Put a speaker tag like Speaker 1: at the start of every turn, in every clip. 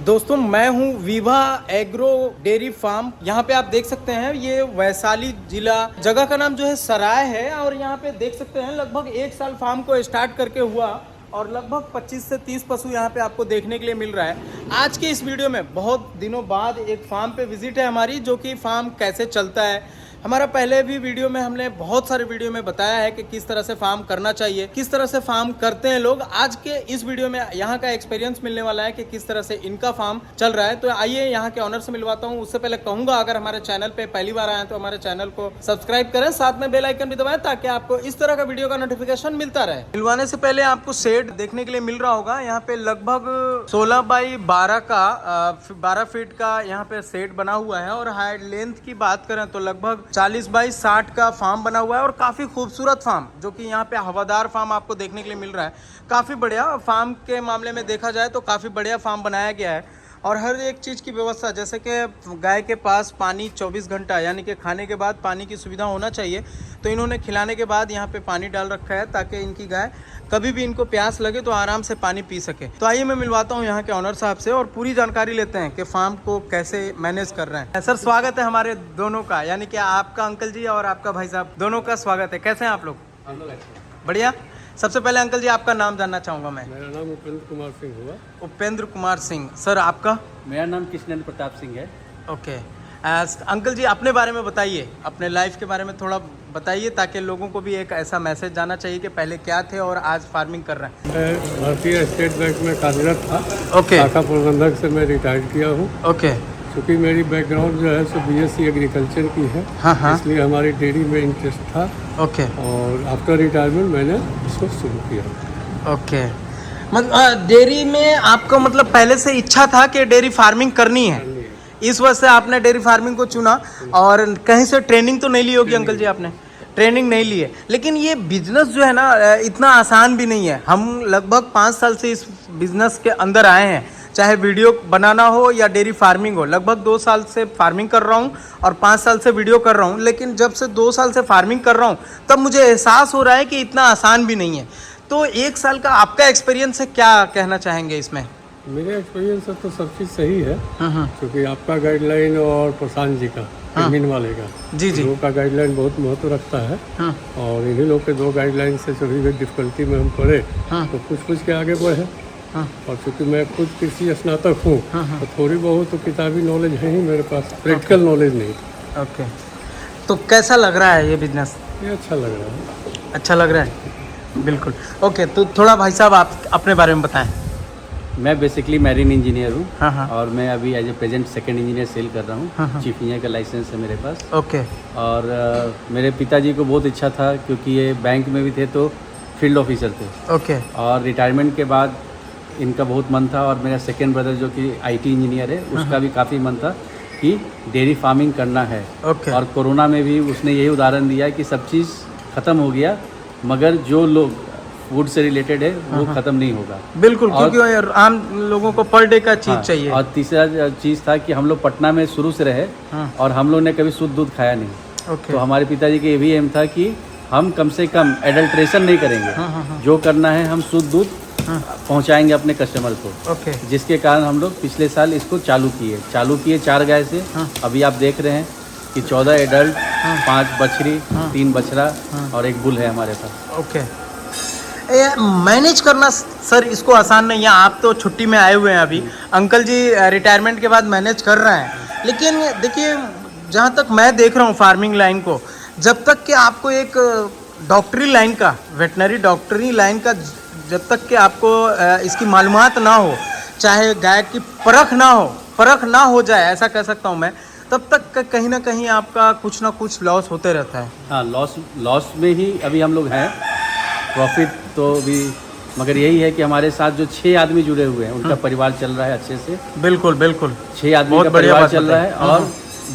Speaker 1: दोस्तों मैं हूं विभा एग्रो डेयरी फार्म। यहाँ पे आप देख सकते हैं ये वैशाली जिला, जगह का नाम जो है सराय है। और यहाँ पे देख सकते हैं लगभग 1 साल फार्म को स्टार्ट करके हुआ और लगभग 25 से 30 पशु यहाँ पे आपको देखने के लिए मिल रहा है। आज के इस वीडियो में बहुत दिनों बाद एक फार्म पे विजिट है हमारी, जो कि फार्म कैसे चलता है। हमारा पहले भी वीडियो में हमने बहुत सारे वीडियो में बताया है कि किस तरह से फार्म करना चाहिए, किस तरह से फार्म करते हैं लोग। आज के इस वीडियो में यहाँ का एक्सपीरियंस मिलने वाला है कि किस तरह से इनका फार्म चल रहा है। तो आइए यहाँ के ऑनर से मिलवाता हूँ। उससे पहले कहूंगा अगर हमारे चैनल पे पहली बार आए तो हमारे चैनल को सब्सक्राइब करें, साथ में बेल आइकन भी दबाएं ताकि आपको इस तरह का वीडियो का नोटिफिकेशन मिलता रहे। मिलवाने से पहले आपको शेड देखने के लिए मिल रहा होगा। यहाँ पे लगभग 16 बाई 12 का 12 फीट का यहाँ पे शेड बना हुआ है। और हाइट लेंथ की बात करें तो लगभग 40 बाई 60 का फार्म बना हुआ है और काफी खूबसूरत फार्म, जो कि यहाँ पे हवादार फार्म आपको देखने के लिए मिल रहा है। काफी बढ़िया फार्म के मामले में देखा जाए तो काफी बढ़िया फार्म बनाया गया है। और हर एक चीज़ की व्यवस्था, जैसे कि गाय के पास पानी 24 घंटा यानी कि खाने के बाद पानी की सुविधा होना चाहिए, तो इन्होंने खिलाने के बाद यहाँ पे पानी डाल रखा है ताकि इनकी गाय कभी भी इनको प्यास लगे तो आराम से पानी पी सके। तो आइए मैं मिलवाता हूँ यहाँ के ऑनर साहब से और पूरी जानकारी लेते हैं कि फार्म को कैसे मैनेज कर रहे हैं। सर स्वागत है हमारे दोनों का, यानी कि आपका अंकल जी और आपका भाई साहब दोनों का स्वागत है। कैसे हैं आप लोग?
Speaker 2: हम लोग अच्छे।
Speaker 1: बढ़िया। सबसे पहले अंकल जी आपका नाम जानना चाहूँगा मैं।
Speaker 2: मेरा नाम उपेंद्र कुमार सिंह हुआ।
Speaker 1: उपेंद्र कुमार सिंह। सर आपका?
Speaker 3: मेरा नाम कृष्णेंद्र प्रताप सिंह है।
Speaker 1: ओके। अंकल जी अपने बारे में बताइए, अपने लाइफ के बारे में थोड़ा बताइए ताकि लोगों को भी एक ऐसा मैसेज जाना चाहिए कि पहले क्या थे और आज फार्मिंग कर रहे हैं।
Speaker 2: मैं भारतीय स्टेट बैंक में कार्यरत था।
Speaker 1: ओके।
Speaker 2: शाखा प्रबंधक से मैं रिटायर किया हूँ।
Speaker 1: ओके।
Speaker 2: क्योंकि मेरी बैकग्राउंड जो है सो बीएससी एग्रीकल्चर की है।
Speaker 1: हाँ।
Speaker 2: इसलिए हमारी डेयरी में इंटरेस्ट था।
Speaker 1: ओके।
Speaker 2: और आफ्टर रिटायरमेंट मैंने इसको शुरू किया।
Speaker 1: ओके। मतलब डेयरी में आपका मतलब पहले से इच्छा था कि डेयरी फार्मिंग करनी है, इस वजह से आपने डेयरी फार्मिंग को चुना। और कहीं से ट्रेनिंग तो नहीं ली होगी अंकल जी आपने? ट्रेनिंग नहीं ली है। लेकिन ये बिजनेस जो है ना इतना आसान भी नहीं है। हम लगभग 5 साल से इस बिजनेस के अंदर आए हैं, चाहे वीडियो बनाना हो या डेयरी फार्मिंग हो। लगभग 2 साल से फार्मिंग कर रहा हूँ और 5 साल से वीडियो कर रहा हूँ। लेकिन जब से 2 साल से फार्मिंग कर रहा हूँ तब मुझे एहसास हो रहा है कि इतना आसान भी नहीं है। तो 1 साल का आपका एक्सपीरियंस है, क्या कहना चाहेंगे इसमें?
Speaker 2: मेरे एक्सपीरियंस से तो सब चीज़ सही है, क्योंकि आपका गाइडलाइन और प्रशांत जी का एडमिन वाले का
Speaker 1: जी
Speaker 2: लोगों का गाइडलाइन बहुत महत्व रखता है। और इन्हीं लोग के 2 गाइडलाइन से जो भी डिफिकल्टी में हम पड़े तो कुछ के आगे बढ़े। और चूँकि मैं खुद कृषि स्नातक हूँ तो थोड़ी बहुत तो किताबी नॉलेज है ही मेरे पास, प्रैक्टिकल नॉलेज नहीं।
Speaker 1: ओके। तो कैसा लग रहा है ये बिजनेस?
Speaker 2: ये अच्छा लग रहा है।
Speaker 1: अच्छा लग रहा है, बिल्कुल। ओके, तो थोड़ा भाई साहब आप अपने बारे में बताएं।
Speaker 3: मैं बेसिकली मैरीन इंजीनियर हूँ।
Speaker 1: हाँ।
Speaker 3: और मैं अभी as a present second engineer sail कर रहा हूँ। चीफ इंजीनियर का लाइसेंस है मेरे पास।
Speaker 1: ओके।
Speaker 3: और मेरे पिताजी को बहुत इच्छा था, क्योंकि ये बैंक में भी थे तो फील्ड ऑफिसर थे।
Speaker 1: ओके।
Speaker 3: और रिटायरमेंट के बाद इनका बहुत मन था। और मेरा सेकेंड ब्रदर जो कि IT इंजीनियर है, उसका भी काफ़ी मन था कि डेयरी फार्मिंग करना है।
Speaker 1: ओके।
Speaker 3: और कोरोना में भी उसने यही उदाहरण दिया कि सब चीज़ ख़त्म हो गया, मगर जो लोग फूड से रिलेटेड है वो ख़त्म नहीं होगा।
Speaker 1: बिल्कुल, क्योंकि आम लोगों को पर डे का चीज़ चाहिए।
Speaker 3: और तीसरा चीज़ था कि हम लोग पटना में शुरू से रहे और हम लोग ने कभी शुद्ध दूध खाया नहीं।
Speaker 1: ओके।
Speaker 3: तो हमारे पिताजी का ये भी एम था कि हम कम से कम एडल्ट्रेशन नहीं करेंगे। जो करना है हम शुद्ध दूध पहुंचाएंगे अपने कस्टमर को।
Speaker 1: ओके।
Speaker 3: जिसके कारण हम लोग पिछले साल इसको चालू किए 4 गाय से। अभी आप देख रहे हैं कि 14 एडल्ट, 5 बछड़ी, 3 बछड़ा और 1 बुल है हमारे पास।
Speaker 1: ओके। मैनेज करना सर इसको आसान नहीं है। आप तो छुट्टी में आए हुए हैं अभी, अंकल जी रिटायरमेंट के बाद मैनेज कर रहे हैं। लेकिन देखिए, जहाँ तक मैं देख रहा हूँ फार्मिंग लाइन को, जब तक कि आपको एक डॉक्टरी लाइन का, वेटनरी डॉक्टरी लाइन का जब तक कि आपको इसकी मालूमात ना हो, चाहे गाय की परख ना हो जाए, ऐसा कह सकता हूँ मैं, तब तक कहीं ना कहीं आपका कुछ ना कुछ लॉस होते रहता है।
Speaker 3: हाँ, लॉस में ही अभी हम लोग हैं। प्रॉफिट तो भी, मगर यही है कि हमारे साथ जो 6 आदमी जुड़े हुए हैं उनका परिवार चल रहा है अच्छे से।
Speaker 1: बिल्कुल बिल्कुल।
Speaker 3: 6 आदमी का परिवार चल रहा है। और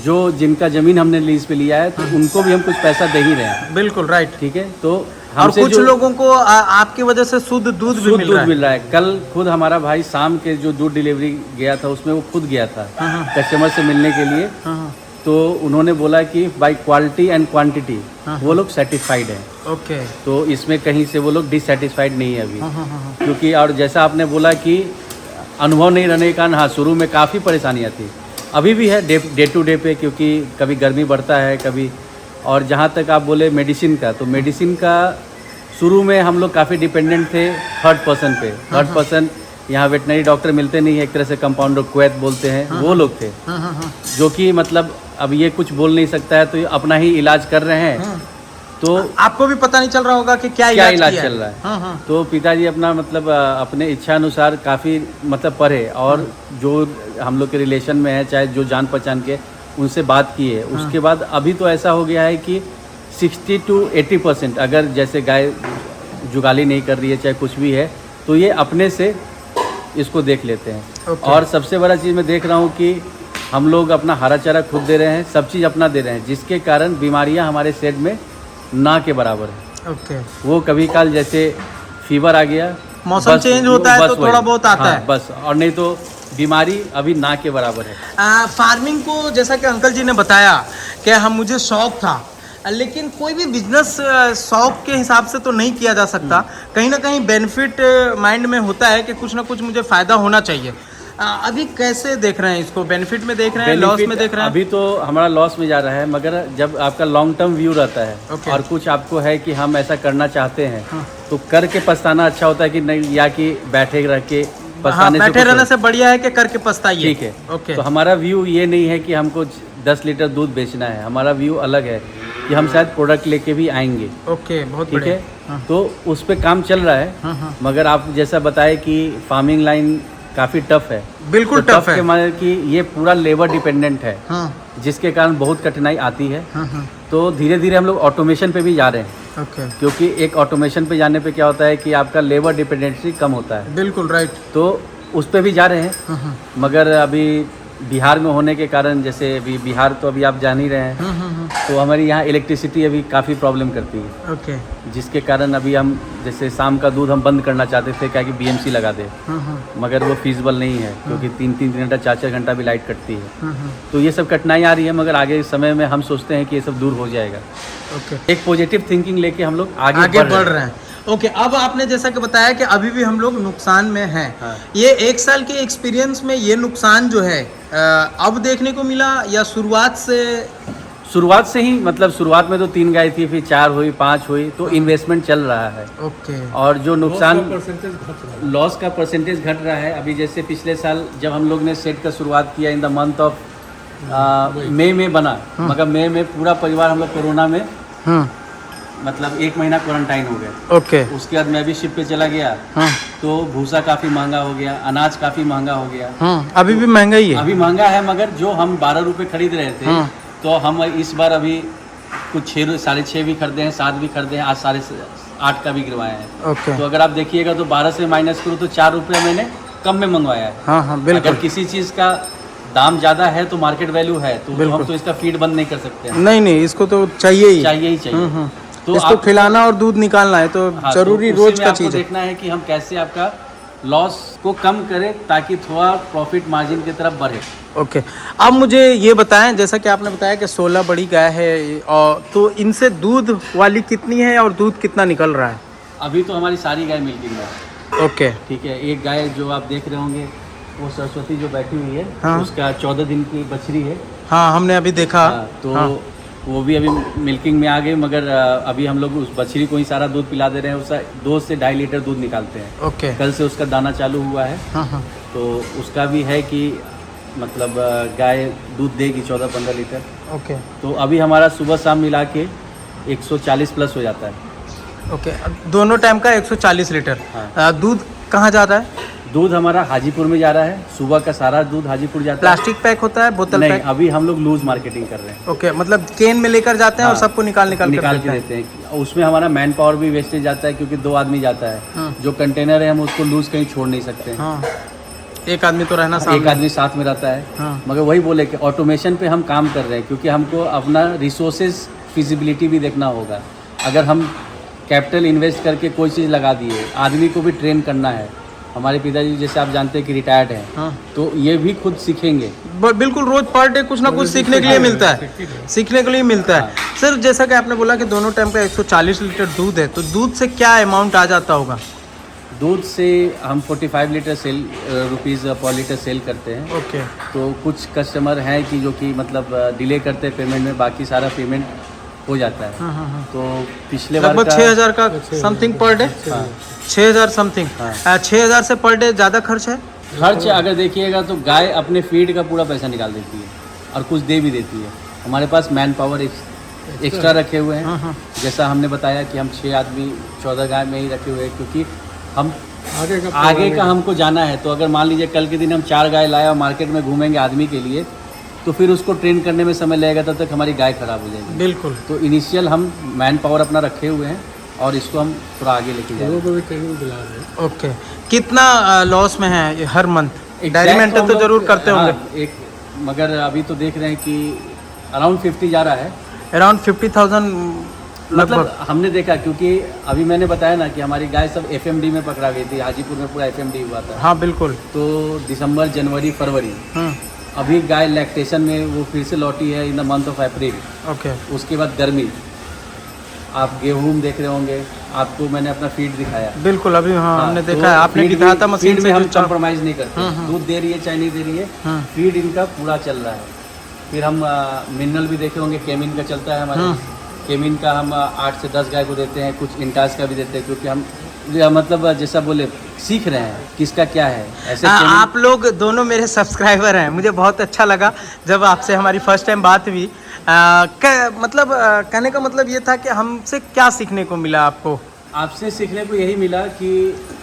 Speaker 3: जो जिनका ज़मीन हमने लीज पे लिया है तो उनको भी हम कुछ पैसा दे ही रहे हैं।
Speaker 1: बिल्कुल राइट।
Speaker 3: ठीक है। तो
Speaker 1: और कुछ लोगों को आपकी वजह से शुद्ध दूध भी मिल रहा है।
Speaker 3: कल खुद हमारा भाई शाम के जो दूध डिलीवरी गया था उसमें वो खुद गया था कस्टमर से मिलने के लिए। तो उन्होंने बोला कि बाय क्वालिटी एंड क्वांटिटी वो लोग सेटिस्फाइड हैं।
Speaker 1: ओके।
Speaker 3: तो इसमें कहीं से वो लोग डिससेटिस्फाइड नहीं है अभी। क्योंकि और जैसा आपने बोला कि अनुभव नहीं रहने के कारण हाँ शुरू में काफ़ी परेशानियाँ थी, अभी भी है डे टू डे पे, क्योंकि कभी गर्मी बढ़ता है कभी। और जहाँ तक आप बोले मेडिसिन का, तो मेडिसिन का शुरू में हम लोग काफ़ी डिपेंडेंट थे थर्ड पर्सन पे। थर्ड पर्सन यहाँ वेटनरी डॉक्टर मिलते नहीं है, एक तरह से कंपाउंडर क्वैत बोलते हैं, वो लोग थे जो कि मतलब अब ये कुछ बोल नहीं सकता है, तो ये अपना ही इलाज कर रहे हैं। तो
Speaker 1: आपको भी पता नहीं चल रहा होगा कि क्या
Speaker 3: इलाज चल रहा है। तो पिताजी अपना मतलब अपने इच्छा अनुसार काफ़ी मतलब पढ़े, और जो हम लोग के रिलेशन में है, चाहे जो जान पहचान के, उनसे बात की है। उसके बाद अभी तो ऐसा हो गया है कि 60 to 80% अगर जैसे गाय जुगाली नहीं कर रही है, चाहे कुछ भी है, तो ये अपने से इसको देख लेते हैं। और सबसे बड़ा चीज़ मैं देख रहा हूँ कि हम लोग अपना हरा चारा खुद दे रहे हैं, सब चीज़ अपना दे रहे हैं, जिसके कारण बीमारियाँ हमारे शेड में ना के बराबर है।
Speaker 1: ओके।
Speaker 3: वो कभी काल जैसे फीवर आ गया,
Speaker 1: मौसम चेंज होता है तो थोड़ा बहुत आता है
Speaker 3: बस, और नहीं तो बीमारी अभी ना के बराबर है।
Speaker 1: फार्मिंग को जैसा कि अंकल जी ने बताया कि मुझे शौक था, लेकिन कोई भी बिजनेस शौक के हिसाब से तो नहीं किया जा सकता, कहीं ना कहीं बेनिफिट माइंड में होता है कि कुछ ना कुछ मुझे फ़ायदा होना चाहिए। अभी कैसे देख रहे हैं इसको, बेनिफिट में देख रहे हैं, लॉस में देख रहे हैं?
Speaker 3: अभी तो हमारा लॉस में जा रहा है, मगर जब आपका लॉन्ग टर्म व्यू रहता है और कुछ आपको है कि हम ऐसा करना चाहते हैं, तो करके पछताना अच्छा होता है कि नहीं, या कि बैठे रह के पछताने से
Speaker 1: बैठे रहने से बढ़िया है कि करके पछताइए।
Speaker 3: ठीक है। ओके। तो हमारा व्यू ये नहीं है कि हमको 10 लीटर दूध बेचना है, हमारा व्यू अलग है कि हम शायद प्रोडक्ट लेके भी आएंगे।
Speaker 1: ओके, बहुत
Speaker 3: ठीक है। तो उस पर काम चल रहा है, मगर आप जैसा बताए कि फार्मिंग लाइन काफ़ी टफ है।
Speaker 1: बिल्कुल
Speaker 3: तो
Speaker 1: टफ है,
Speaker 3: मतलब कि ये पूरा लेबर डिपेंडेंट है, जिसके कारण बहुत कठिनाई आती है। तो धीरे धीरे हम लोग ऑटोमेशन पे भी जा रहे हैं।
Speaker 1: ओके।
Speaker 3: क्योंकि एक ऑटोमेशन पे जाने पे क्या होता है कि आपका लेबर डिपेंडेंसी कम होता है।
Speaker 1: बिल्कुल राइट।
Speaker 3: तो उस पे भी जा रहे हैं, मगर अभी बिहार में होने के कारण, जैसे अभी बिहार तो अभी आप जान ही रहे हैं, तो हमारी यहाँ इलेक्ट्रिसिटी अभी काफ़ी प्रॉब्लम करती है।
Speaker 1: ओके।
Speaker 3: जिसके कारण अभी हम जैसे शाम का दूध हम बंद करना चाहते थे, क्या कि बीएमसी लगा दे, मगर वो फीजिबल नहीं है, क्योंकि 3-3 घंटा 4-4 घंटा भी लाइट कटती है। तो ये सब कठिनाई आ रही है, मगर आगे समय में हम सोचते हैं कि ये सब दूर हो जाएगा।
Speaker 1: ओके।
Speaker 3: एक पॉजिटिव थिंकिंग लेके हम लोग आगे
Speaker 1: बढ़ रहे हैं। ओके। अब आपने जैसा कि बताया कि अभी भी हम लोग नुकसान में हैं। ये 1 साल के एक्सपीरियंस में ये नुकसान जो है अब देखने को मिला, या शुरुआत से ही, मतलब शुरुआत में तो 3 गाय थी, फिर 4 हुई, 5 हुई, तो इन्वेस्टमेंट चल रहा है। ओके। और
Speaker 3: जो नुकसान लॉस का परसेंटेज घट रहा है। अभी जैसे पिछले साल जब हम लोग ने सेट का शुरुआत किया इन द मंथ ऑफ मई में बना, मगर मई में पूरा परिवार हम लोग कोरोना में मतलब 1 महीना क्वारंटाइन हो गया।
Speaker 1: ओके।
Speaker 3: उसके बाद मैं भी शिप पे चला गया, तो भूसा काफ़ी महंगा हो गया, अनाज काफ़ी महंगा हो गया।
Speaker 1: अभी भी महंगा ही है?
Speaker 3: अभी महंगा है, मगर जो हम 12 रुपये खरीद रहे थे, तो हम इस बार अभी कुछ 6.5 भी खरीदे हैं, 7 भी खरीदे हैं, आज 8.5 का भी गिरवाए हैं।
Speaker 1: ओके।
Speaker 3: तो अगर आप देखिएगा तो 12 से माइनस करूँ तो 4 रुपये मैंने कम में मंगवाया है।
Speaker 1: बिल्कुल।
Speaker 3: अगर किसी चीज़ का दाम ज़्यादा है तो मार्केट वैल्यू है, तो हम तो इसका फीड बंद नहीं कर सकते।
Speaker 1: नहीं, इसको तो चाहिए ही
Speaker 3: चाहिए। तो
Speaker 1: इसको खिलाना और दूध निकालना है तो जरूरी, रोज का चीज है।
Speaker 3: देखना है कि हम कैसे आपका लॉस को कम करें, ताकि थोड़ा प्रॉफिट मार्जिन की तरफ बढ़े।
Speaker 1: ओके। अब मुझे ये बताएं, जैसा कि आपने बताया कि 16 बड़ी गाय है, और तो इनसे दूध वाली कितनी है और दूध कितना निकल रहा है?
Speaker 3: अभी तो हमारी सारी गाय मिल्किंग है।
Speaker 1: ओके।
Speaker 3: ठीक है। एक गाय जो आप देख रहे होंगे, वो सरस्वती जो बैठी हुई है,
Speaker 1: हाँ।
Speaker 3: उसका 14 दिन की बछड़ी है।
Speaker 1: हाँ, हमने अभी देखा।
Speaker 3: तो वो भी अभी मिल्किंग में आ गई, मगर अभी हम लोग उस बछड़ी को ही सारा दूध पिला दे रहे हैं। उसका 2 से 2.5 लीटर दूध निकालते हैं।
Speaker 1: ओके।
Speaker 3: कल से उसका दाना चालू हुआ है। तो उसका भी है कि मतलब गाय दूध देगी 14-15 लीटर।
Speaker 1: ओके।
Speaker 3: तो अभी हमारा सुबह शाम मिला के 140 प्लस हो जाता है।
Speaker 1: ओके। दोनों टाइम का 140 लीटर। दूध कहाँ जाता है?
Speaker 3: दूध हमारा हाजीपुर में जा रहा है, सुबह का सारा दूध हाजीपुर जाता है।
Speaker 1: प्लास्टिक पैक होता है, बोतल
Speaker 3: नहीं,
Speaker 1: पैक?
Speaker 3: अभी हम लोग लूज मार्केटिंग कर रहे हैं।
Speaker 1: ओके, मतलब केन में लेकर जाते हैं और सबको निकाल के
Speaker 3: देते हैं। उसमें हमारा मैन पावर भी वेस्टेज जाता है, क्योंकि 2 आदमी जाता है। जो कंटेनर है हम उसको लूज कहीं छोड़ नहीं सकते।
Speaker 1: एक आदमी तो रहना,
Speaker 3: एक आदमी साथ में रहता है। मगर वही बोले कि ऑटोमेशन पे हम काम कर रहे हैं, क्योंकि हमको अपना रिसोर्सेज फिजिबिलिटी भी देखना होगा। अगर हम कैपिटल इन्वेस्ट करके कोई चीज़ लगा दिए, आदमी को भी ट्रेन करना है। हमारे पिताजी जैसे आप जानते हैं कि रिटायर्ड हैं, तो ये भी खुद सीखेंगे।
Speaker 1: बिल्कुल, रोज पर डे कुछ ना कुछ सीखने के लिए मिलता है, सीखने के लिए मिलता है। सर, जैसा कि आपने बोला कि दोनों टाइम का 140 लीटर दूध है, तो दूध से क्या अमाउंट आ जाता होगा?
Speaker 3: दूध से हम 45 लीटर रुपीज़ पर लीटर सेल करते हैं।
Speaker 1: ओके।
Speaker 3: तो कुछ कस्टमर हैं कि जो कि मतलब डिले करते हैं पेमेंट में, बाकी सारा पेमेंट हो जाता है। तो पिछले बार
Speaker 1: लगभग 6,000 का समथिंग पर डे। 6,000 समथिंग। 6,000 से पर डे ज़्यादा खर्च है?
Speaker 3: खर्च अगर देखिएगा तो गाय अपने फीड का पूरा पैसा निकाल देती है और कुछ दे भी देती है। हमारे पास मैन पावर एक्स्ट्रा रखे हुए हैं। जैसा हमने बताया कि हम 6 आदमी 14 गाय में ही रखे हुए हैं, क्योंकि हम आगे का हमको जाना है। तो अगर मान लीजिए कल के दिन हम 4 गाय लाए और मार्केट में घूमेंगे आदमी के लिए, तो फिर उसको ट्रेन करने में समय लगेगा, तब तक हमारी गाय खराब हो जाएगी।
Speaker 1: बिल्कुल।
Speaker 3: तो इनिशियल हम मैन पावर अपना रखे हुए हैं और इसको हम थोड़ा आगे लेके जाएंगे।
Speaker 1: ओके। कितना लॉस में है हर मंथ? डेयरी मेंटेन तो जरूर करते होंगे।
Speaker 3: एक मगर अभी तो देख रहे हैं कि अराउंड 50 जा रहा है।
Speaker 1: अराउंड 50,000
Speaker 3: मतलब
Speaker 1: लगभग।
Speaker 3: हमने देखा, क्योंकि अभी मैंने बताया ना कि हमारी गाय सब FMD में पकड़ा गई थी। हाजीपुर में पूरा FMD हुआ था।
Speaker 1: हाँ बिल्कुल।
Speaker 3: तो दिसंबर, जनवरी, फरवरी, अभी गाय लैक्टेशन में वो फिर से लौटी है इन the month of April.
Speaker 1: Okay.
Speaker 3: उसके बाद गर्मी, आप गेहूं देख रहे होंगे, आपको मैंने अपना फीड दिखाया।
Speaker 1: बिल्कुल। अभी हाँ हमने
Speaker 3: तो
Speaker 1: देखा है, आपने
Speaker 3: फीड
Speaker 1: दिखाया था मशीन
Speaker 3: फीड
Speaker 1: से
Speaker 3: में हम
Speaker 1: जो
Speaker 3: कॉम्प्रोमाइज़ नहीं करते। दूध दे रही है चाहे नहीं दे रही है, फीड इनका पूरा चल रहा है। फिर हम मिनरल भी देखे होंगे, केमिन का चलता है हमारे। केमिन का हम 8 से 10 गाय को देते हैं, कुछ इंटास का भी देते हैं, क्योंकि हम मतलब जैसा बोले सीख रहे हैं किसका क्या है। ऐसे
Speaker 1: आप लोग दोनों मेरे सब्सक्राइबर हैं। मुझे बहुत अच्छा लगा जब आपसे हमारी फर्स्ट टाइम बात हुई। कहने का मतलब ये था कि हमसे क्या सीखने को मिला आपको?
Speaker 3: आपसे सीखने को यही मिला कि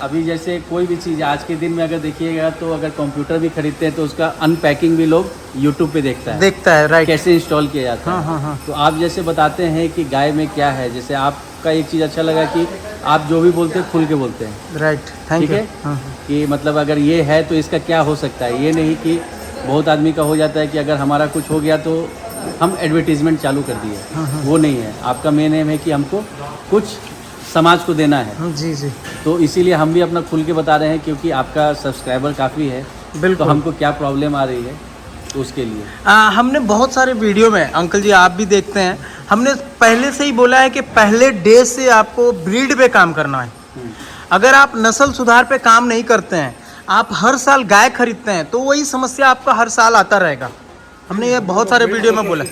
Speaker 3: अभी जैसे कोई भी चीज़ आज के दिन में अगर देखिएगा तो अगर कंप्यूटर भी खरीदते हैं तो उसका अनपैकिंग भी लोग यूट्यूब पे देखता है,
Speaker 1: राइट।
Speaker 3: कैसे इंस्टॉल किया जाता है।
Speaker 1: हाँ।
Speaker 3: तो आप जैसे बताते हैं कि गाय में क्या है, जैसे आपका एक चीज़ अच्छा लगा कि आप जो भी बोलते हैं खुल के बोलते हैं।
Speaker 1: राइट, थैंक
Speaker 3: ठीक
Speaker 1: यू।
Speaker 3: है कि मतलब अगर ये है तो इसका क्या हो सकता है। ये नहीं कि बहुत आदमी का हो जाता है कि अगर हमारा कुछ हो गया तो हम एडवर्टीजमेंट चालू कर दिए। वो नहीं है। आपका मेन एम है कि हमको कुछ समाज को देना है।
Speaker 1: जी जी।
Speaker 3: तो इसीलिए हम भी अपना खुल के बता रहे हैं, क्योंकि आपका सब्सक्राइबर काफ़ी है।
Speaker 1: बिल्कुल।
Speaker 3: तो हमको क्या प्रॉब्लम आ रही है तो उसके लिए
Speaker 1: हमने बहुत सारे वीडियो में, अंकल जी आप भी देखते हैं, हमने पहले से ही बोला है कि पहले डे से आपको ब्रीड पे काम करना है। अगर आप नस्ल सुधार पे काम नहीं करते हैं, आप हर साल गाय खरीदते हैं, तो वही समस्या आपका हर साल आता रहेगा। हमने ये बहुत सारे वीडियो में बोला।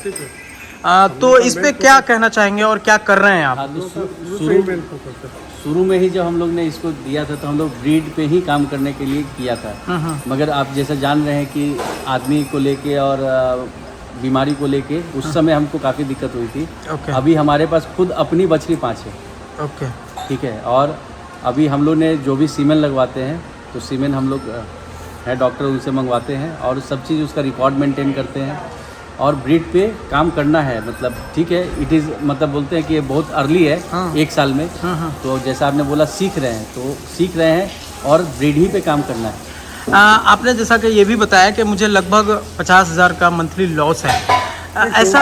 Speaker 1: तो इस पे क्या कहना चाहेंगे और क्या कर रहे हैं आप?
Speaker 3: हाँ, तो शुरू में ही जब हम लोग ने इसको दिया था तो हम लोग ब्रीड पे ही काम करने के लिए किया था। मगर आप जैसा जान रहे हैं कि आदमी को लेके और बीमारी को लेके उस समय हमको काफ़ी दिक्कत हुई थी। अभी हमारे पास खुद अपनी बछड़ी 5 है।
Speaker 1: ओके।
Speaker 3: ठीक है। और अभी हम लोग ने जो भी सीमेन लगवाते हैं तो सीमेन हम लोग है डॉक्टर उनसे मंगवाते हैं और सब चीज़ उसका रिकॉर्ड मेंटेन करते हैं। और ब्रीड पे काम करना है, मतलब ठीक है। इट इज़ मतलब बोलते हैं कि ये बहुत अर्ली है। 1 साल में। तो जैसा आपने बोला सीख रहे हैं, तो सीख रहे हैं और ब्रीड ही पे काम करना है।
Speaker 1: आपने जैसा कि ये भी बताया कि मुझे लगभग 50,000 का मंथली लॉस है। ऐसा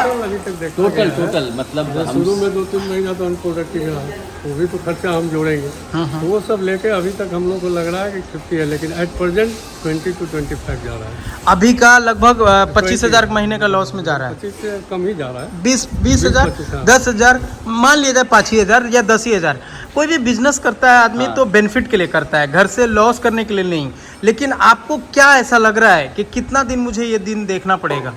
Speaker 3: टोटल मतलब
Speaker 2: शुरू में 2-3 महीना तो अनप्रोडक्टिव रहा, वो भी तो खर्चा हम जोड़ेंगे। तो वो सब लेके अभी तक हम लोग को लग रहा है कि 50 है, लेकिन एट प्रेजेंट 20 to 25 जा रहा है।
Speaker 1: अभी का लगभग 25,000 महीने का लॉस में जा रहा है।
Speaker 2: 25 से कम ही जा रहा है।
Speaker 1: 20,000, 10,000 मान लिया जाए, 5,000 या 10,000। कोई भी बिजनेस करता है आदमी तो बेनिफिट के लिए करता है, घर से लॉस करने के लिए नहीं। लेकिन आपको क्या ऐसा लग रहा है कि कितना दिन मुझे ये दिन देखना पड़ेगा?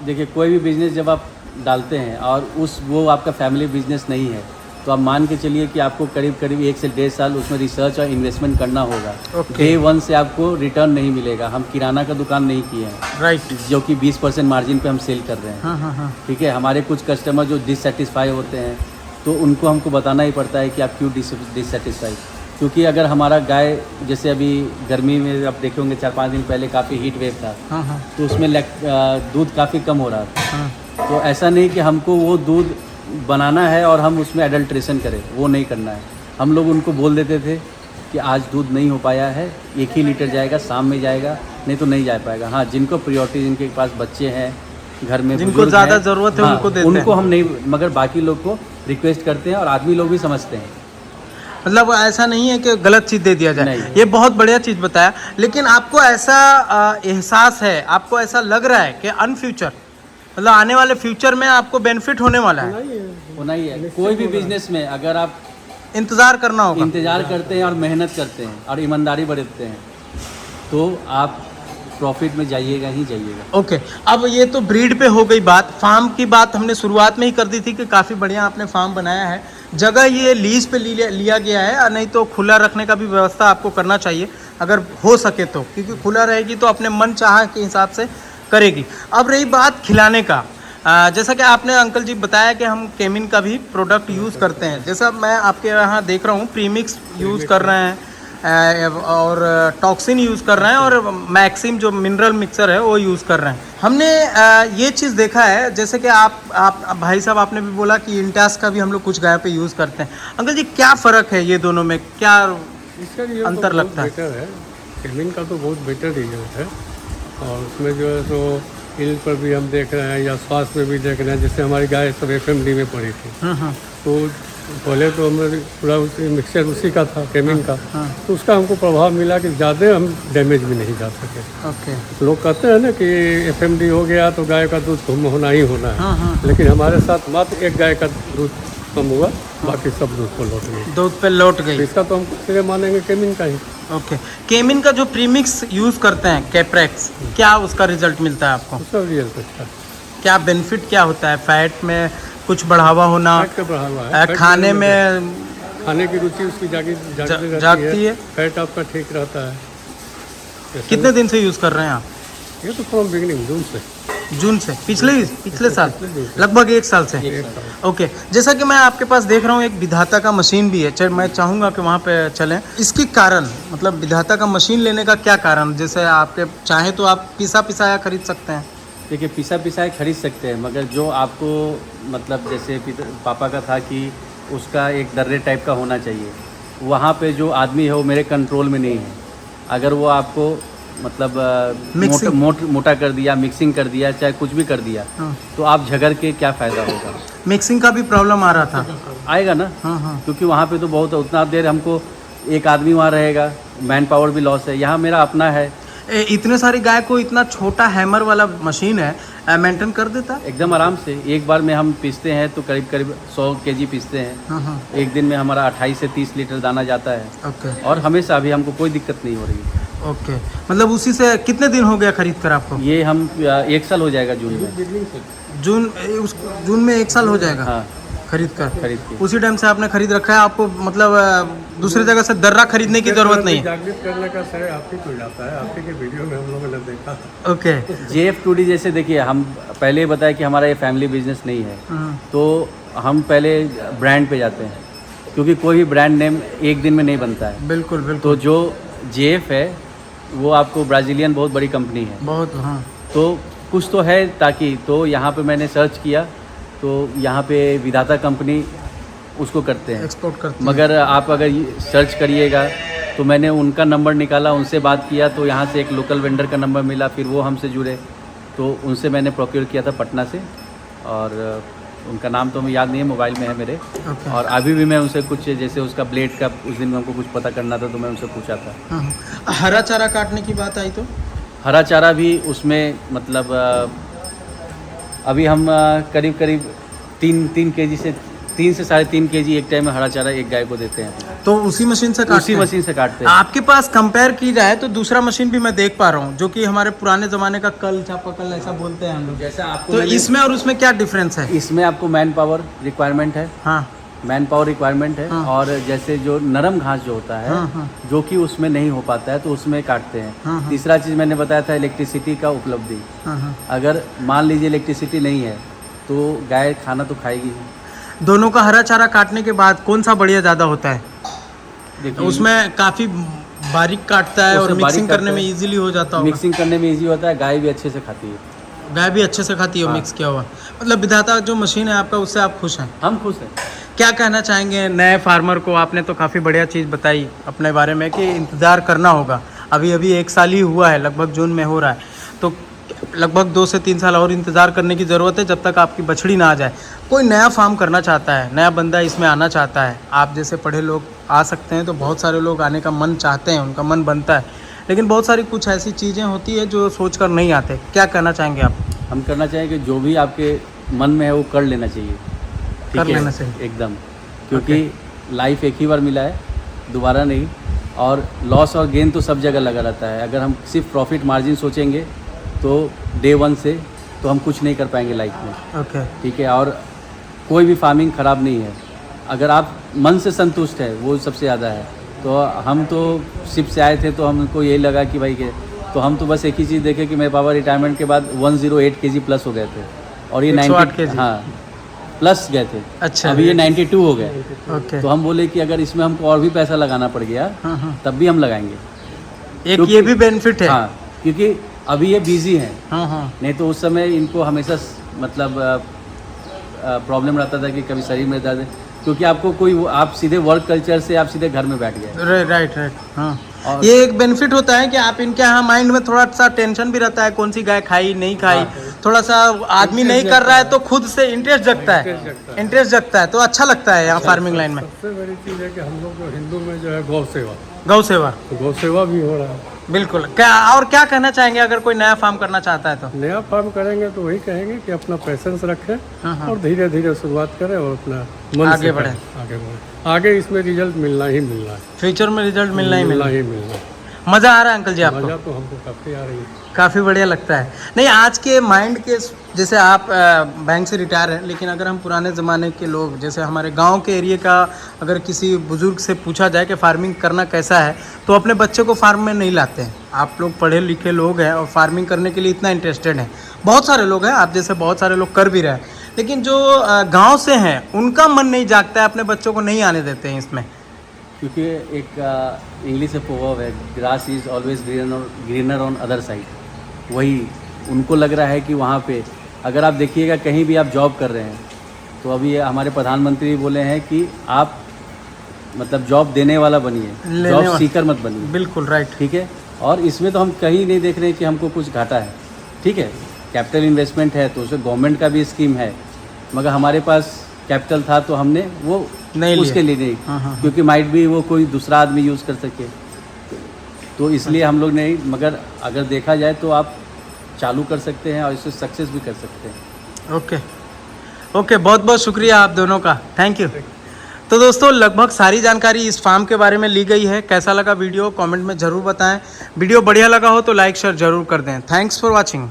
Speaker 3: देखिए, कोई भी बिजनेस जब आप डालते हैं और वो आपका फैमिली बिजनेस नहीं है, तो आप मान के चलिए कि आपको करीब 1 से 1.5 साल उसमें रिसर्च और इन्वेस्टमेंट करना होगा। डे 1 से आपको रिटर्न नहीं मिलेगा। हम किराना का दुकान नहीं किए हैं,
Speaker 1: राइट,
Speaker 3: जो कि 20% मार्जिन पे हम सेल कर रहे हैं। ठीक है। हमारे कुछ कस्टमर जो डिससेटिस्फाई होते हैं तो उनको हमको बताना ही पड़ता है कि आप क्यों डिससेटिस्फाई। क्योंकि अगर हमारा गाय, जैसे अभी गर्मी में आप देखे होंगे 4-5 दिन पहले काफ़ी हीट वेव था, तो उसमें दूध काफ़ी कम हो रहा था। तो ऐसा नहीं कि हमको वो दूध बनाना है और हम उसमें एडल्ट्रेशन करें, वो नहीं करना है। हम लोग उनको बोल देते थे कि आज दूध नहीं हो पाया है, 1 ही लीटर जाएगा, शाम में जाएगा, नहीं तो नहीं जा पाएगा। हाँ, जिनको प्रायोरिटी, जिनके पास बच्चे हैं, घर में
Speaker 1: जिनको ज़्यादा ज़रूरत है, उनको देते हैं।
Speaker 3: उनको हम नहीं, मगर बाकी लोग को रिक्वेस्ट करते हैं और आदमी लोग भी समझते हैं।
Speaker 1: मतलब ऐसा नहीं है कि गलत चीज़ दे दिया जाए। ये बहुत बढ़िया चीज़ बताया। लेकिन आपको ऐसा एहसास है, आपको ऐसा लग रहा है कि फ्यूचर, मतलब आने वाले फ्यूचर में आपको बेनिफिट होने वाला है?
Speaker 3: होना ही है। कोई भी बिजनेस में अगर आप
Speaker 1: इंतजार करना होगा।
Speaker 3: इंतजार करते हैं और मेहनत करते हैं और ईमानदारी बरतते हैं तो आप प्रॉफिट में जाइएगा ही जाइएगा।
Speaker 1: ओके, अब ये तो ब्रीड पे हो गई बात। फार्म की बात हमने शुरुआत में ही कर दी थी कि काफ़ी बढ़िया आपने फार्म बनाया है। जगह ये लीज पे लिया गया है, और नहीं तो खुला रखने का भी व्यवस्था आपको करना चाहिए अगर हो सके तो, क्योंकि खुला रहेगी तो अपने मन चाह के हिसाब से करेगी। अब रही बात खिलाने का, जैसा कि आपने अंकल जी बताया कि हम केमिन का भी प्रोडक्ट यूज़ करते हैं। जैसा मैं आपके यहाँ देख रहा हूँ प्रीमिक्स यूज़ कर रहे हैं और टॉक्सिन यूज़ कर रहे हैं और मैक्सिम जो मिनरल मिक्सर है वो यूज़ कर रहे हैं। हमने ये चीज़ देखा है, जैसे कि आप भाई साहब आपने भी बोला कि इंटास का भी हम लोग कुछ गाय पे यूज़ करते हैं। अंकल जी क्या फ़र्क है ये दोनों में, क्या
Speaker 2: इसका
Speaker 1: अंतर लगता है?
Speaker 2: बेटर है, केमिन का तो बहुत बेटर रिजल्ट है। और उसमें जो है तो इल पर भी हम देख रहे हैं या स्वास्थ्य में भी देख रहे हैं। जैसे हमारी गाय सब FMD में पड़ी थी, तो पहले तो हमें पूरा उसी मिक्सचर उसी का था केमिन का, तो उसका हमको प्रभाव मिला कि ज़्यादा हम डैमेज भी नहीं जा सके।
Speaker 1: ओके,
Speaker 2: लोग कहते हैं ना कि FMD हो गया तो गाय का दूध कम होना ही होना है, लेकिन हमारे साथ मात्र एक गाय का दूध कम हुआ, बाकी सब दूध पर लौट गई।
Speaker 1: दूध पे लौट गई।
Speaker 2: इसका तो हम सीधे मानेंगे केमिन का ही।
Speaker 1: ओके, केमिन का जो प्रीमिक्स यूज़ करते हैं कैप्रेक्स, क्या उसका रिजल्ट मिलता है आपको?
Speaker 2: उसका रिजल्ट अच्छा है।
Speaker 1: क्या बेनिफिट क्या होता है? फैट में कुछ बढ़ावा होना,
Speaker 2: फैट का बढ़ावा है, फैट
Speaker 1: खाने में
Speaker 2: खाने की रुचि उसकी
Speaker 1: जागती है,
Speaker 2: फैट आपका ठीक रहता है।
Speaker 1: कितने दिन से यूज़ कर रहे हैं आप?
Speaker 2: ये तो फ्रॉम बिगिनिंग
Speaker 1: जून से, पिछले साल, लगभग 1 साल से। ओके, जैसा कि मैं आपके पास देख रहा हूँ एक विधाता का मशीन भी है, चल मैं चाहूँगा कि वहाँ पे चलें। इसके कारण मतलब विधाता का मशीन लेने का क्या कारण? जैसे आपके चाहे तो आप पिसा पिसाया खरीद सकते हैं।
Speaker 3: देखिए पिसा पिसाए खरीद सकते हैं, मगर जो आपको मतलब जैसे पापा का था कि उसका एक दर्रे टाइप का होना चाहिए, वहाँ पे जो आदमी है वो मेरे कंट्रोल में नहीं है। अगर वो आपको मतलब मोटा कर दिया, मिक्सिंग कर दिया, चाहे कुछ भी कर दिया, तो आप झगड़ के क्या फ़ायदा होगा?
Speaker 1: मिक्सिंग का भी प्रॉब्लम आ रहा था,
Speaker 3: आएगा ना। क्योंकि वहाँ पे तो बहुत उतना देर हमको एक आदमी वहाँ रहेगा, मैन पावर भी लॉस है। यहाँ मेरा अपना है।
Speaker 1: इतने सारी गाय को इतना छोटा हैमर वाला मशीन है, मेंटेन कर देता?
Speaker 3: एकदम आराम से। एक बार में हम पीसते हैं तो करीब 100 kg पीसते हैं। एक दिन में हमारा 28 से 30 लीटर दाना जाता है।
Speaker 1: ओके,
Speaker 3: और हमें हमको कोई दिक्कत नहीं हो रही है।
Speaker 1: ओके, मतलब उसी से कितने दिन हो गया खरीद कर आपको?
Speaker 3: ये हम 1 साल हो जाएगा जून में।
Speaker 1: जून में 1 साल हो जाएगा।
Speaker 3: हाँ,
Speaker 1: खरीद
Speaker 3: के
Speaker 1: उसी टाइम से आपने खरीद रखा है। आपको मतलब दूसरी जगह से दर्रा खरीदने की जरूरत नहीं है।
Speaker 2: जागृत करने का श्रेय आप ही को जाता है, आप ही के वीडियो में हम लोगों ने देखा था।
Speaker 1: ओके,
Speaker 3: JF2D जैसे देखिए, हम पहले ही बताया कि हमारा ये फैमिली बिजनेस नहीं है, तो हम पहले ब्रांड पे जाते हैं, क्योंकि कोई भी ब्रांड नेम एक दिन में नहीं बनता है।
Speaker 1: बिल्कुल बिल्कुल।
Speaker 3: तो जो JF है वो आपको ब्राज़ीलियन बहुत बड़ी कंपनी है,
Speaker 1: बहुत, हाँ।
Speaker 3: तो कुछ तो है ताकि, तो यहाँ पे मैंने सर्च किया तो यहाँ पे विधाता कंपनी उसको करते हैं,
Speaker 1: एक्सपोर्ट करते हैं।
Speaker 3: मगर आप अगर सर्च करिएगा तो मैंने उनका नंबर निकाला, उनसे बात किया तो यहाँ से एक लोकल वेंडर का नंबर मिला, फिर वो हमसे जुड़े, तो उनसे मैंने प्रोक्योर किया था पटना से, और उनका नाम तो हमें याद नहीं है, मोबाइल में है मेरे। और अभी भी मैं उनसे कुछ, जैसे उसका ब्लेड का उस दिन में हमको कुछ पता करना था तो मैं उनसे पूछा था।
Speaker 1: हरा चारा काटने की बात आई तो
Speaker 3: हरा चारा भी उसमें मतलब अभी हम करीब 3 kg से 3 से 3.5 kg एक टाइम में हरा चारा एक गाय को देते हैं।
Speaker 1: तो उसी मशीन से
Speaker 3: काटते हैं।
Speaker 1: आपके पास कंपेयर की जाए तो दूसरा मशीन भी मैं देख पा रहा हूँ, जो कि हमारे पुराने जमाने का कल चापाकल ऐसा बोलते हैं हम लोग,
Speaker 3: जैसा आपको,
Speaker 1: तो इसमें और उसमें क्या डिफरेंस है?
Speaker 3: इसमें आपको मैन पावर रिक्वायरमेंट है।
Speaker 1: हाँ,
Speaker 3: मैन पावर रिक्वायरमेंट है।
Speaker 1: हाँ।
Speaker 3: और जैसे जो नरम घास जो होता है,
Speaker 1: हाँ।
Speaker 3: जो कि उसमें नहीं हो पाता है तो उसमें काटते हैं।
Speaker 1: हाँ।
Speaker 3: तीसरा चीज़ मैंने बताया था इलेक्ट्रिसिटी का उपलब्धि।
Speaker 1: हाँ।
Speaker 3: अगर मान लीजिए इलेक्ट्रिसिटी नहीं है तो गाय खाना तो खाएगी ही।
Speaker 1: दोनों का हरा चारा काटने के बाद कौन सा बढ़िया ज़्यादा होता है?
Speaker 3: देखिए
Speaker 1: उसमें काफ़ी बारीक काटता है और मिक्सिंग करने में इजीली हो जाता है।
Speaker 3: मिक्सिंग करने में इजी होता है, गाय भी अच्छे से खाती है।
Speaker 1: गाय भी अच्छे से खाती है मिक्स किया हुआ। मतलब विधाता जो मशीन है आपका, उससे आप खुश हैं?
Speaker 3: हम खुश हैं।
Speaker 1: क्या कहना चाहेंगे नए फार्मर को? आपने तो काफ़ी बढ़िया चीज़ बताई अपने बारे में कि इंतज़ार करना होगा। अभी 1 साल ही हुआ है, लगभग जून में हो रहा है, तो लगभग 2 से 3 साल और इंतज़ार करने की ज़रूरत है, जब तक आपकी बछड़ी ना आ जाए। कोई नया फार्म करना चाहता है, नया बंदा इसमें आना चाहता है, आप जैसे पढ़े लोग आ सकते हैं, तो बहुत सारे लोग आने का मन चाहते हैं, उनका मन बनता है, लेकिन बहुत सारी कुछ ऐसी चीज़ें होती है जो सोच कर नहीं आते। क्या कहना चाहेंगे आप?
Speaker 3: हम करना चाहेंगे जो भी आपके मन में है वो कर लेना चाहिए।
Speaker 1: कर लेना चाहिए
Speaker 3: एकदम, क्योंकि लाइफ एक ही बार मिला है, दोबारा नहीं। और लॉस और गेन तो सब जगह लगा रहता है। अगर हम सिर्फ प्रॉफिट मार्जिन सोचेंगे तो डे वन से तो हम कुछ नहीं कर पाएंगे लाइफ में।
Speaker 1: ओके।
Speaker 3: ठीक है, और कोई भी फार्मिंग ख़राब नहीं है अगर आप मन से संतुष्ट है, वो सबसे ज़्यादा है। तो हम तो शिप से आए थे तो हमको यही लगा कि भाई के तो हम तो बस एक ही चीज़ देखे कि मेरे पापा रिटायरमेंट के बाद 108 kg प्लस हो गए थे और ये
Speaker 1: 108
Speaker 3: 90
Speaker 1: kg?
Speaker 3: हाँ प्लस गए थे।
Speaker 1: अच्छा।
Speaker 3: अभी ये 92 हो गए।
Speaker 1: ओके।
Speaker 3: तो हम बोले कि अगर इसमें हमको और भी पैसा लगाना पड़ गया तब भी हम लगाएंगे।
Speaker 1: एक
Speaker 3: क्योंकि-
Speaker 1: ये भी बेनिफिट है।
Speaker 3: हाँ, क्योंकि अभी ये बिजी हैं,
Speaker 1: हाँ।
Speaker 3: नहीं तो उस समय इनको हमेशा मतलब प्रॉब्लम रहता था कि कभी शरीर में दर्द, क्योंकि आपको कोई आप सीधे वर्क कल्चर से आप सीधे घर में बैठ गए।
Speaker 1: राइट। हाँ।
Speaker 3: और-
Speaker 1: ये एक बेनिफिट होता है कि आप इनके यहाँ माइंड में थोड़ा सा टेंशन भी रहता है, कौन सी गाय खाई नहीं खाई, थोड़ा सा आदमी नहीं कर रहा है तो खुद से इंटरेस्ट जगता है तो अच्छा लगता है यहाँ फार्मिंग लाइन में।
Speaker 2: सबसे बड़ी चीज़ है कि हम लोग जो हिंदू में जो है गौ सेवा,
Speaker 1: गौ सेवा
Speaker 2: भी हो रहा है।
Speaker 1: बिल्कुल। क्या और क्या कहना चाहेंगे अगर कोई नया फार्म करना चाहता है तो?
Speaker 2: नया फार्म करेंगे तो वही कहेंगे कि अपना पैसेंस रखें
Speaker 1: हाँ।
Speaker 2: और धीरे धीरे शुरुआत करें और अपना मन
Speaker 1: आगे
Speaker 2: से
Speaker 1: बढ़े।
Speaker 2: करें। आगे इसमें रिजल्ट मिलना ही मिलना है,
Speaker 1: फ्यूचर में रिजल्ट मिलना ही
Speaker 2: मिलना
Speaker 1: मिलना।
Speaker 2: ही मिलना है।
Speaker 1: मजा आ रहा है अंकल जी आपको?
Speaker 2: मजा तो हमको काफ़ी आ रही है।
Speaker 1: काफ़ी बढ़िया लगता है। नहीं, आज के माइंड के जैसे आप बैंक से रिटायर हैं, लेकिन अगर हम पुराने ज़माने के लोग जैसे हमारे गांव के एरिया का अगर किसी बुज़ुर्ग से पूछा जाए कि फार्मिंग करना कैसा है तो अपने बच्चे को फार्म में नहीं लाते हैं। आप लोग पढ़े लिखे लोग हैं और फार्मिंग करने के लिए इतना इंटरेस्टेड हैं, बहुत सारे लोग हैं, आप जैसे बहुत सारे लोग कर भी रहे हैं, लेकिन जो गाँव से हैं उनका मन नहीं जागता है, अपने बच्चों को नहीं आने देते हैं इसमें।
Speaker 3: क्योंकि एक इंग्लिश से प्रोवर्ब है, grass is always greener on other side. वही उनको लग रहा है कि वहाँ पे अगर आप देखिएगा कहीं भी आप जॉब कर रहे हैं तो अभी हमारे प्रधानमंत्री बोले हैं कि आप मतलब जॉब देने वाला बनिए, जॉब सीकर मत बनिए।
Speaker 1: बिल्कुल राइट।
Speaker 3: ठीक है, और इसमें तो हम कहीं नहीं देख रहे हैं कि हमको कुछ घाटा है। ठीक है, कैपिटल इन्वेस्टमेंट है तो उसमें गवर्नमेंट का भी स्कीम है, मगर हमारे पास कैपिटल था तो हमने वो
Speaker 1: नहीं
Speaker 3: उसके लिए नहीं,
Speaker 1: हाँ।
Speaker 3: क्योंकि माइट भी वो कोई दूसरा आदमी यूज़ कर सके, तो इसलिए हम लोग नहीं। मगर अगर देखा जाए तो आप चालू कर सकते हैं और इससे सक्सेस भी कर सकते हैं।
Speaker 1: ओके, बहुत बहुत शुक्रिया आप दोनों का, थैंक यू। तो दोस्तों लगभग सारी जानकारी इस फार्म के बारे में ली गई है। कैसा लगा वीडियो कमेंट में ज़रूर बताएं। वीडियो बढ़िया लगा हो तो लाइक शेयर ज़रूर कर दें। Thanks for watching.